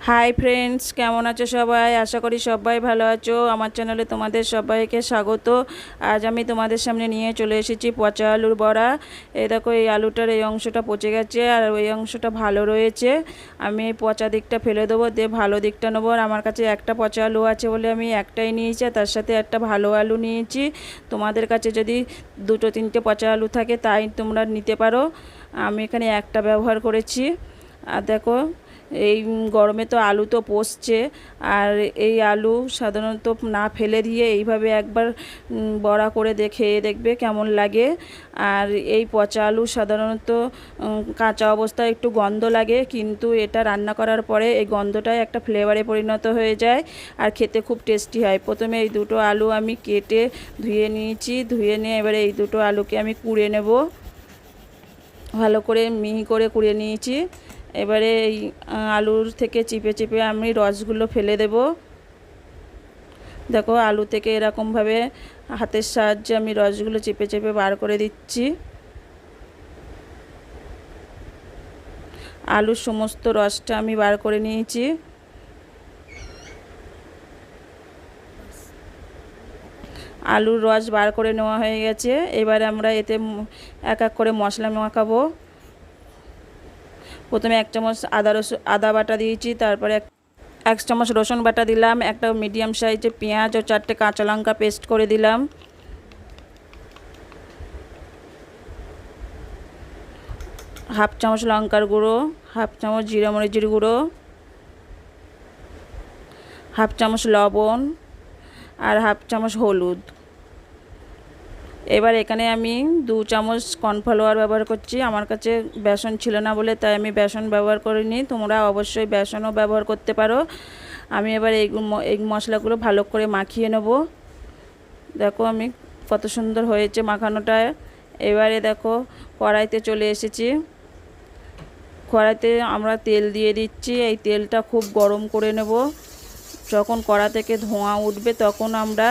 Hi friends, কেমন আছো সবাই? আশা করি সবাই ভালো আছো। আমার চ্যানেলে তোমাদের সবাইকে স্বাগত। আজ আমি তোমাদের সামনে নিয়ে চলে এসেছি পচা আলুর বড়া। এই দেখো, এই আলুটার এই অংশটা পচে গেছে আর ওই অংশটা ভালো রয়েছে। আমি এই পচা দিকটা ফেলে দেবো, দিয়ে ভালো দিকটা নেবো। আর আমার কাছে একটা পচা আলু আছে বলে আমি একটাই নিয়েছি, তার সাথে একটা ভালো আলু নিয়েছি। তোমাদের কাছে যদি দুটো তিনটে পচা আলু থাকে তাই তোমরা নিতে পারো। আমি এখানে একটা ব্যবহার করেছি। আর দেখো, এই গরমে তো আলু তো পচছে, আর এই আলু সাধারণত না ফেলে দিয়ে এইভাবে একবার বড়া করে দেখবে কেমন লাগে। আর এই পচা আলু সাধারণত কাঁচা অবস্থায় একটু গন্ধ লাগে, কিন্তু এটা রান্না করার পরে এই গন্ধটাই একটা ফ্লেভারে পরিণত হয়ে যায় আর খেতে খুব টেস্টি হয়। প্রথমে এই দুটো আলু আমি কেটে ধুয়ে নিয়েছি। ধুয়ে নিয়ে এবারে এই দুটো আলুকে আমি কুড়ে নেব। ভালো করে মিহি করে কুড়ে নিয়েছি। এবারে এই আলুর থেকে চিপে চিপে আমি রসগুলো ফেলে দেব। দেখো, আলু থেকে এরকমভাবে হাতের সাহায্যে আমি রসগুলো চেপে চেপে বার করে দিচ্ছি। আলুর সমস্ত রসটা আমি বার করে নিয়েছি। আলুর রস বার করে নেওয়া হয়ে গেছে। এবারে আমরা এতে এক এক করে মশলা মাখাবো। প্রথমে 1 চামচ আদা বাটা দিয়েছি, তারপরে 1 চামচ রসুন বাটা দিলাম, একটা মিডিয়াম সাইজে পেঁয়াজ ও 4টে কাঁচা লঙ্কা পেস্ট করে দিলাম। হাফ চামচ লঙ্কার গুঁড়ো, হাফ চামচ জিরা মরিচের গুঁড়ো, হাফ চামচ লবণ আর হাফ চামচ হলুদ। এবার এখানে আমি 2 চামচ কর্নফ্লাওয়ার ব্যবহার করছি। আমার কাছে বেসন ছিল না বলে তাই আমি বেসন ব্যবহার করিনি। তোমরা অবশ্যই বেসনও ব্যবহার করতে পারো। আমি এবার এই মশলাগুলো ভালো করে মাখিয়ে নেব। দেখো আমি কত সুন্দর হয়েছে মাখানোটা। এবারে দেখো, কড়াইতে চলে এসেছি। কড়াইতে আমরা তেল দিয়ে দিচ্ছি। এই তেলটা খুব গরম করে নেব। যখন কড়া থেকে ধোঁয়া উঠবে তখন আমরা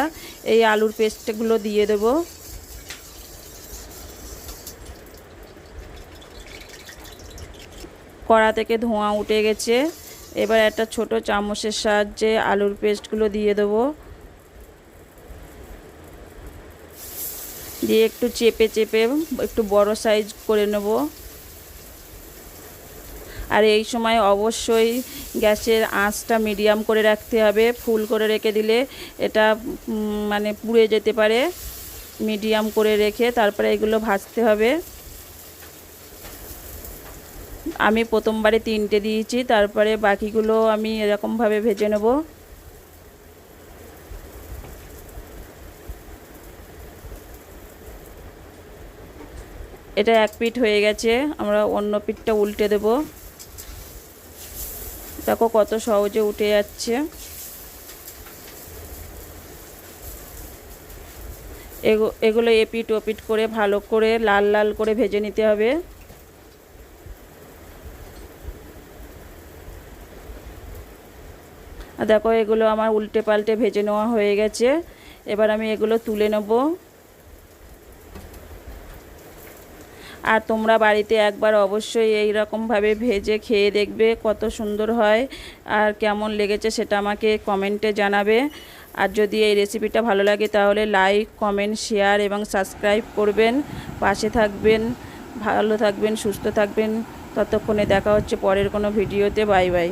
এই আলুর পেস্টগুলো দিয়ে দেব। কড়া থেকে ধোঁয়া উঠে গেছে। এবার একটা ছোট চামচের সাহায্যে আলুর পেস্টগুলো দিয়ে দেব। দিয়ে একটু চেপে চেপে একটু বড় সাইজ করে নেব। আর এই সময় অবশ্যই গ্যাসের আঁচটা মিডিয়াম করে রাখতে হবে। ফুল করে রেখে দিলে এটা মানে পুড়ে যেতে পারে। মিডিয়াম করে রেখে তারপরে এগুলো ভাজতে হবে। আমি প্রথমবারে 3টে দিয়েছি, তারপরে বাকিগুলো আমি এরকমভাবে ভেজে নেব। এটা এক পিঠ হয়ে গেছে, আমরা অন্য পিঠটা উল্টে দেব। দেখো কত সহজে উঠে যাচ্ছে। এগুলো এপিঠ ওপিঠ করে ভালো করে লাল লাল করে ভেজে নিতে হবে। দেখো এগুলো আমার উল্টে পাল্টে ভেজে নেওয়া হয়ে গেছে। এবার আমি এগুলো তুলে নেব। আর তোমরা বাড়িতে একবার অবশ্যই এই রকমভাবে ভেজে খেয়ে দেখবে কত সুন্দর হয়। আর কেমন লেগেছে সেটা আমাকে কমেন্টে জানাবে। আর যদি এই রেসিপিটা ভালো লাগে তাহলে লাইক, কমেন্ট, শেয়ার এবং সাবস্ক্রাইব করবেন। পাশে থাকবেন। ভালো থাকবেন, সুস্থ থাকবেন। ততক্ষণে দেখা হচ্ছে পরের কোনো ভিডিওতে। Bye bye.